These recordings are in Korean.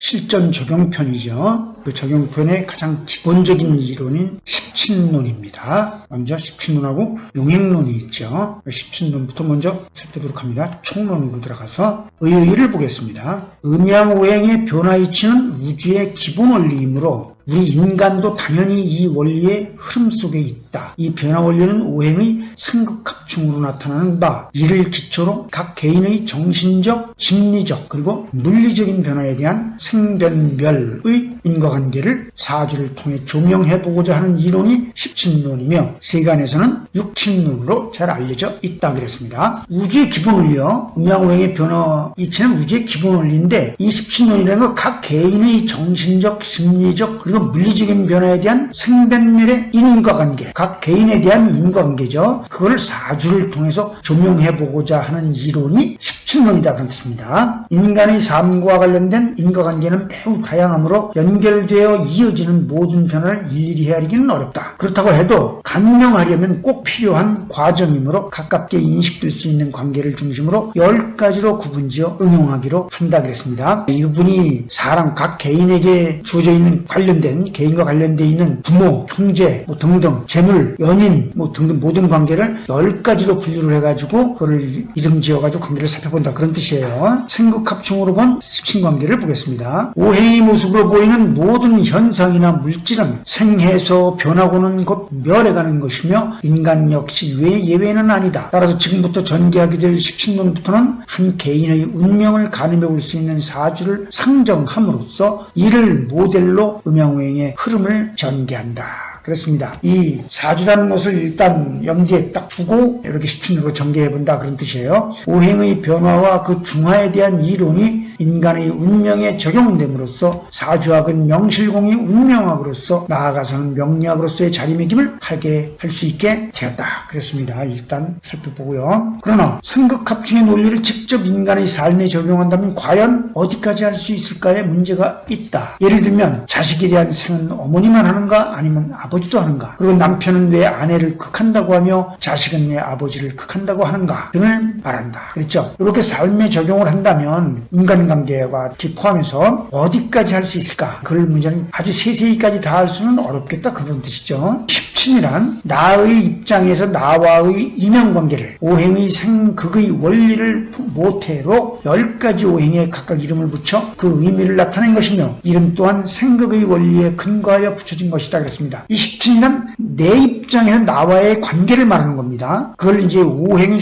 실전 적용편이죠. 그 적용편의 가장 기본적인 이론인 십친론입니다. 먼저 십친론하고 용행론이 있죠. 십친론부터 먼저 살펴보도록 합니다. 총론으로 들어가서 의의를 보겠습니다. 음양오행의 변화이치는 우주의 기본 원리이므로 우리 인간도 당연히 이 원리의 흐름 속에 있다. 이 변화 원리는 오행의 상극합충으로 나타나는 바, 이를 기초로 각 개인의 정신적, 심리적, 그리고 물리적인 변화에 대한 생변멸의 인과관계를 사주를 통해 조명해보고자 하는 이론이 십친론이며 세간에서는 육친론으로 잘 알려져 있다 그랬습니다. 우주의 기본 원리요. 음양오행의 변화 이치는 우주의 기본 원리인데 이 십친론이라는 건 각 개인의 정신적, 심리적, 그리고 물리적인 변화에 대한 생변멸의 인과관계, 각 개인에 대한 인과관계죠. 그걸 사주를 통해서 조명해보고자 하는 이론이 십친론이다 그런 뜻입니다. 인간의 삶과 관련된 인과관계는 매우 다양하므로 연결되어 이어지는 모든 변화를 일일이 헤아리기는 어렵다. 그렇다고 해도 간명하려면 꼭 필요한 과정이므로 가깝게 인식될 수 있는 관계를 중심으로 10가지로 구분지어 응용하기로 한다 그랬습니다. 이분이 사람 각 개인에게 주어져 있는 관련된 개인과 관련되어 있는 부모, 형제 등등 재물, 연인 등등 모든 관계를 10가지로 분류를 해가지고 그걸 이름 지어가지고 관계를 살펴본다 그런 뜻이에요. 생극합충으로 본 십친관계를 보겠습니다. 오행의 모습으로 보이는 모든 현상이나 물질은 생해서 변하고는 곧 멸해가는 것이며 인간 역시 예외는 아니다. 따라서 지금부터 전개하게 될 십친론부터는 한 개인의 운명을 가늠해 볼 수 있는 사주를 상정함으로써 이를 모델로 음양오행의 흐름을 전개한다. 그렇습니다. 이 사주라는 것을 일단 염두에 딱 두고 이렇게 십친으로 전개해본다 그런 뜻이에요. 오행의 변화와 그 중화에 대한 이론이 인간의 운명에 적용됨으로써 사주학은 명실공히 운명학으로서 나아가서는 명리학으로서의 자리매김을 하게 할 수 있게 되었다. 그렇습니다. 일단 살펴보고요. 그러나 상극합충의 논리를 직접 인간의 삶에 적용한다면 과연 어디까지 할 수 있을까의 문제가 있다. 예를 들면 자식에 대한 생은 어머니만 하는가 아니면 아버지도 하는가? 그리고 남편은 왜 아내를 극한다고 하며 자식은 왜 아버지를 극한다고 하는가? 등을 말한다. 그렇죠? 이렇게 삶에 적용을 한다면 인간관계와 포함해서 어디까지 할 수 있을까? 그럴 문제는 아주 세세히까지 다 할 수는 어렵겠다 그런 뜻이죠. 십친이란 나의 입장에서 나와의 인연관계를 오행의 생극의 원리를 모태로 10가지 오행에 각각 이름을 붙여 그 의미를 나타낸 것이며 이름 또한 생극의 원리에 근거하여 붙여진 것이다 그랬습니다. 이 십친이란 내 입장에서 나와의 관계를 말하는 겁니다. 그걸 이제 오행의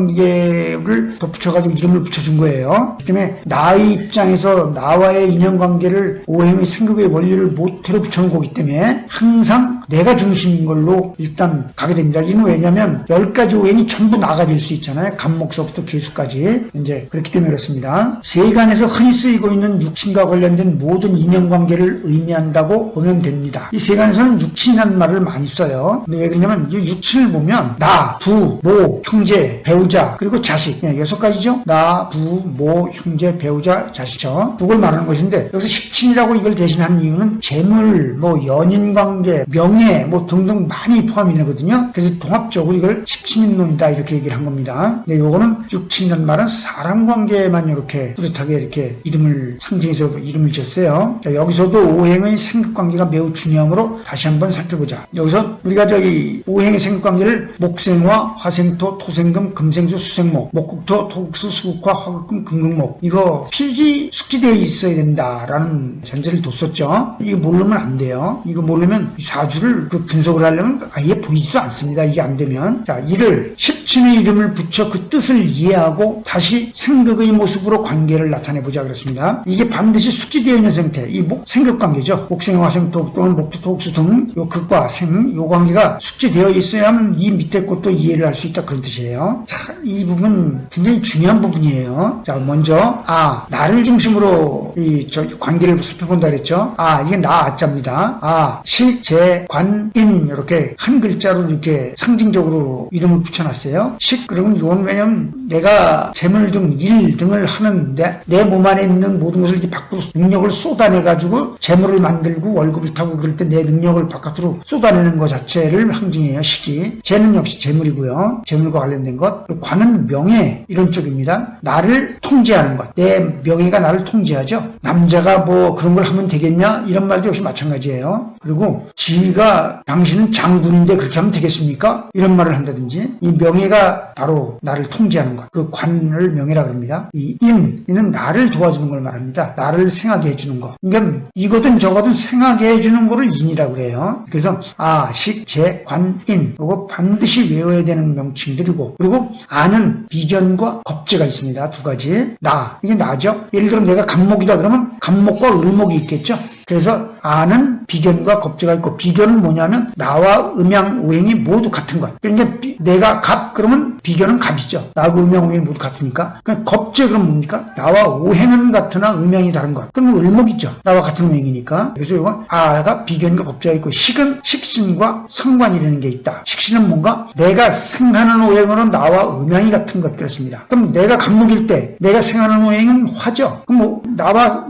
생극관계를 덧붙여가지고 이름을 붙여준 거예요. 그 때문에 나의 입장에서 나와의 인연관계를 오행의 생극의 원리를 모태로 붙여놓은 거기 때문에 항상 내가 중심인 걸로 일단 가게 됩니다. 이는 왜냐하면 10가지 오행이 전부 나가 될 수 있잖아요. 간목서부터 개수까지. 이제 그렇기 때문에 그렇습니다. 세간에서 흔히 쓰이고 있는 육친과 관련된 모든 인연관계를 의미한다고 보면 됩니다. 이 세간에서는 육친이라는 말을 많이 써요. 근데 왜 그러냐면 이 육친을 보면 나, 부, 모, 형제, 배우자, 그리고 자식. 6가지죠. 나, 부, 모, 형제, 배우자, 자식이죠. 그걸 말하는 것인데 여기서 십친이라고 이걸 대신한 이유는 재물, 연인관계, 명예 등등 많이 포함이 되거든요. 그래서 통합적으로 이걸 십친인론이다 이렇게 얘기를 한 겁니다. 근데 요거는 육친이라는 말은 사람 관계만 이렇게 뚜렷하게 이렇게 이름을 상징해서 이름을 지었어요. 자, 여기서도 오행의 생극관계가 매우 중요하므로 다시 한번 살펴보자. 여기서 우리가 오행의 생극관계를 목생화, 화생토, 토생금, 금생수, 수생목, 목국토, 토국수, 수국화, 화극금, 금극목 이거 필기 숙지되어 있어야 된다라는 전제를 뒀었죠. 이거 모르면 안 돼요. 이거 모르면 사주를 그 분석을 하려면 아예 보이지도 않습니다. 이게 안 되면. 자, 이를 십친의 이름을 붙여 그 뜻을 이해하고 다시 생극의 모습으로 관계를 나타내보자 그렇습니다. 이게 반드시 숙지되어 있는 상태. 이 생극관계죠. 목생, 화생, 토 또는 목토, 토국수 등 요 극과 생, 요 관계가 숙지되어 있어야만 이 밑에 것도 이해를 할 수 있다 그런 뜻이에요. 자, 이 부분 굉장히 중요한 부분이에요. 자, 먼저 나를 중심으로 이 관계를 살펴본다 그랬죠. 이게 나 아자입니다. 실제 관인 이렇게 한 글자로 이렇게 상징적으로 이름을 붙여놨어요. 식 그러면 이건 왜냐면 내가 재물 등 일 등을 하는 내 몸 안에 있는 모든 것을 이렇게 밖으로 능력을 쏟아내가지고 재물을 만들고 월급을 타고 그럴 때 내 능력을 바깥으로 쏟아내는 것 자체를 상징해요. 식이. 재는 역시 재물이고요. 재물과 관련된 것. 관은 명예 이런 쪽입니다. 나를 통제하는 것. 내 명예가 나를 통제하죠. 남자가 뭐 그런 걸 하면 되겠냐? 이런 말도 역시 마찬가지예요. 그리고 지가 당신은 장군인데 그렇게 하면 되겠습니까? 이런 말을 한다든지 이 명예가 바로 나를 통제하는 것. 그 관을 명예라고 합니다. 이 이는 나를 도와주는 걸 말합니다. 나를 생하게 해주는 것. 그러니까 이거든 저거든 생하게 해주는 거를 인이라고 그래요. 그래서 식, 재, 관, 인 이거 반드시 외워야 되는 명칭들이고 그리고 아는 비견과 겁재가 있습니다. 두 가지. 이게 나죠. 예를 들어 내가 갑목이다 그러면 갑목과 을목이 있겠죠. 그래서 아는 비견과 겁재가 있고 비견은 뭐냐면 나와 음양 오행이 모두 같은 것. 그러니까 내가 갑 그러면 비견은 갑이죠. 나하고 음양 오행이 모두 같으니까. 그럼 겁재 그럼 뭡니까? 나와 오행은 같으나 음양이 다른 것. 그럼 을목이죠. 나와 같은 오행이니까. 그래서 이건 아가 비견과 겁재가 있고 식은 식신과 상관이라는 게 있다. 식신은 뭔가 내가 생하는 오행으로 나와 음양이 같은 것 그렇습니다. 그럼 내가 갑목일 때 내가 생하는 오행은 화죠. 그럼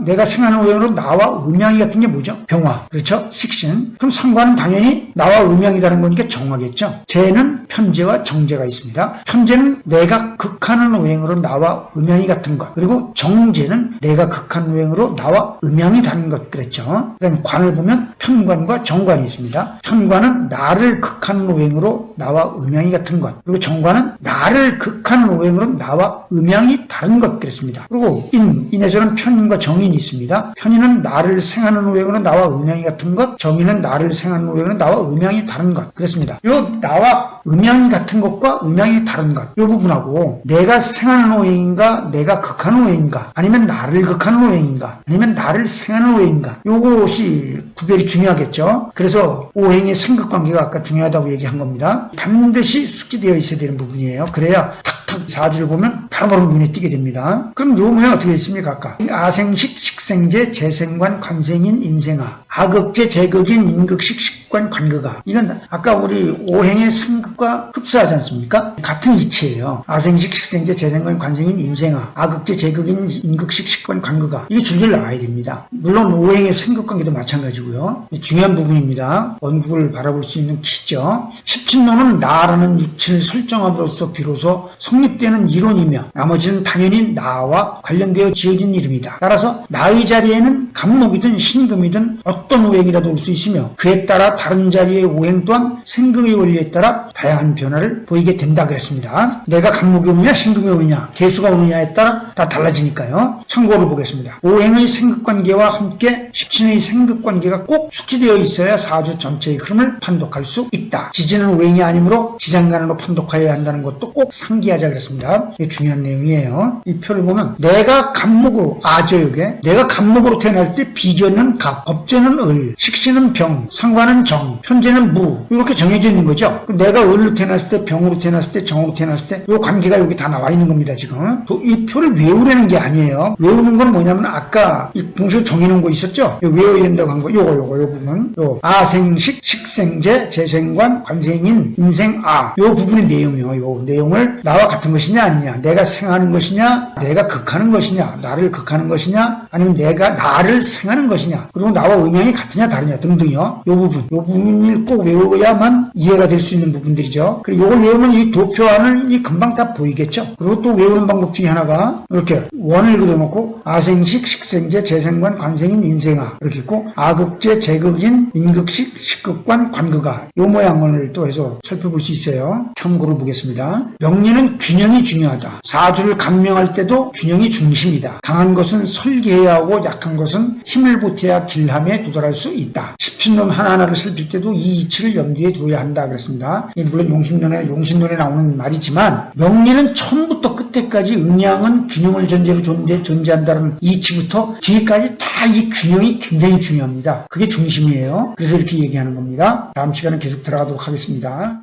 내가 생하는 오행으로 나와 음양이 같은 게 뭐죠? 병화. 그렇죠? 식신. 그럼 상관은 당연히 나와 음양이 다른 거니까 정화겠죠. 재는 편재와 정재가 있습니다. 편재는 내가 극하는 오행으로 나와 음양이 같은 것. 그리고 정재는 내가 극하는 오행으로 나와 음양이 다른 것 그랬죠. 그다음 관을 보면 편관과 정관이 있습니다. 편관은 나를 극하는 오행으로 나와 음양이 같은 것. 그리고 정관은 나를 극하는 오행으로 나와 음양이 다른 것 그랬습니다. 그리고 인에서는 편인과 정인이 있습니다. 편인은 나를 생하는 오행으로 나와 음양이 같은 것, 정인은 나를 생하는 오행으로 나와 음양이 다른 것 그랬습니다. 요 나와 음양이 같은 것과 음양이 다른 것, 요 부분하고 내가 생하는 오행인가, 내가 극하는 오행인가, 아니면 나를 극하는 오행인가, 아니면 나를 생하는 오행인가, 요것이 구별이 중요하겠죠. 그래서 오행의 생극관계가 아까 중요하다고 얘기한 겁니다. 반드시 숙지되어 있어야 되는 부분이에요. 그래야 탁탁 사주를 보면 바로바로 눈에 띄게 됩니다. 그럼 요 모양 어떻게 있습니까? 아까 아생식, 식생재, 재생관, 관생인, 인생아, 아극재, 재극인, 인극식, 식관, 관극아. 이건 아까 우리 오행의 상극과 흡사하지 않습니까? 같은 이치예요. 아생식, 식생재, 재생관, 관생인, 인생아, 아극재, 재극인, 인극식, 식관, 관극아. 이게 줄줄 나와야 됩니다. 물론 오행의 상극관계도 마찬가지고요. 중요한 부분입니다. 원국을 바라볼 수 있는 키죠. 십친론은 나라는 육체를 설정함으로써 비로소 성립되는 이론이며 나머지는 당연히 나와 관련되어 지어진 이름이다. 따라서 나의 자리에는 갑목이든 신금이든 어떤 오행이라도 올 수 있으며 그에 따라 다른 자리의 오행 또한 생극의 원리에 따라 다양한 변화를 보이게 된다 그랬습니다. 내가 갑목이 오느냐 신금이 오느냐 개수가 오느냐에 따라 다 달라지니까요. 참고를 보겠습니다. 오행의 생극관계와 함께 십친의 생극관계가 꼭 숙지되어 있어야 사주 전체의 흐름을 판독할 수 있다. 지지는 오행이 아니므로 지장간으로 판독하여야 한다는 것도 꼭 상기하자 그랬습니다. 이게 중요한 내용이에요. 이 표를 보면 내가 갑목으로 아저역에 내가 갑목으로 태어날 때 비견은 갑, 겁재는 을, 식신은 병, 상관은 정, 편재는 무 이렇게 정해져 있는 거죠. 내가 을로 태어났을 때, 병으로 태어났을 때, 정으로 태어났을 때 이 관계가 여기 다 나와 있는 겁니다. 지금 이 표를 외우려는 게 아니에요. 외우는 건 뭐냐면 아까 이 공수 정해놓은 거 있었죠. 외워야 된다고 한 거. 요거 부분. 아생식, 식생재, 재생관, 관생인, 인생아 요 부분의 내용이요. 요 내용을 나와 같은 것이냐 아니냐, 내가 생하는 것이냐, 내가 극하는 것이냐, 나를 극하는 것이냐, 아니면 내가 나를 생하는 것이냐, 그리고 나와 음양이 같으냐 다르냐 등등요. 요 부분을 꼭 외워야만 이해가 될 수 있는 부분들이죠. 그리고 요걸 외우면 이 도표안을 금방 다 보이겠죠. 그리고 또 외우는 방법 중에 하나가 이렇게 원을 그려놓고 아생식, 식생재, 재생관, 관생인, 인생아 이렇게 있고 아극재, 재극인, 인극식, 식극관, 관극아 요 모양을 또 해서 살펴볼 수 있어요. 참고로 보겠습니다. 명리는 균형이 중요하다. 사주를 감명할 때도 균형이 중심이다. 강한 것은 설계해야 하고 약한 것은 힘을 보태야 길함에 도달할 수 있다. 십친론 하나하나를 살필 때도 이 이치를 염두에 두어야 한다 그랬습니다. 물론 용신론에 나오는 말이지만 명리는 처음부터 끝에까지 음양은 균형을 전제로 존재한다는 이치부터 뒤에까지 다 이 균형이 굉장히 중요합니다. 그게 중심이에요. 그래서 이렇게 얘기하는 겁니다. 다음 시간에 계속 들어가도록 하겠습니다.